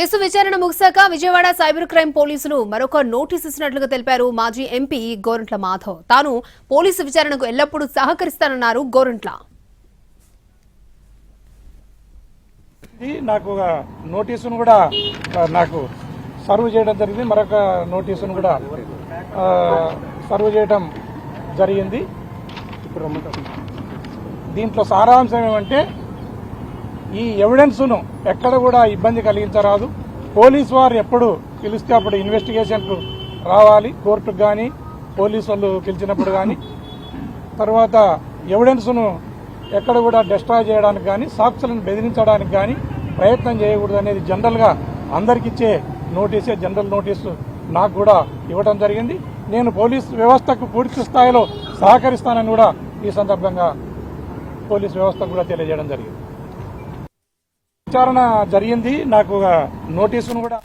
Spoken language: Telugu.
కేసు విచారణ ముగిశాక విజయవాడ సైబర్ క్రైమ్ పోలీసులు మరొక నోటీసు ఇచ్చినట్లుగా తెలిపారు మాజీ ఎంపీ గోరంట్ల మాధవ్. తాను పోలీసు విచారణకు ఎల్లప్పుడూ సహకరిస్తానన్నారు గోరంట్ల. నాకు నోటీసును కూడా నాకు సర్వ్ చేయడం జరిగింది. మరొక నోటీసును కూడా సర్వ్ చేయడం జరిగింది. దీంట్లో సారాంశం ఏమంటే ఈ ఎవిడెన్స్ను ఎక్కడ కూడా ఇబ్బంది కలిగించరాదు. పోలీసు వారు ఎప్పుడు పిలిస్తే అప్పుడు ఇన్వెస్టిగేషన్కు రావాలి, కోర్టుకు కానీ పోలీసు వాళ్ళు పిలిచినప్పుడు కానీ. తర్వాత ఎవిడెన్స్ను ఎక్కడ కూడా డిస్ట్రాయ్ చేయడానికి కానీ సాక్షులను బెదిరించడానికి కానీ ప్రయత్నం చేయకూడదు అనేది జనరల్గా అందరికిచ్చే నోటీసే, జనరల్ నోటీసు నాకు కూడా ఇవ్వడం జరిగింది. నేను పోలీస్ వ్యవస్థకు పూర్తి స్థాయిలో సహకరిస్తానని కూడా ఈ సందర్భంగా పోలీస్ వ్యవస్థకు కూడా తెలియజేయడం జరిగింది. విచారణ జరిగింది. నాకు నోటీసును కూడా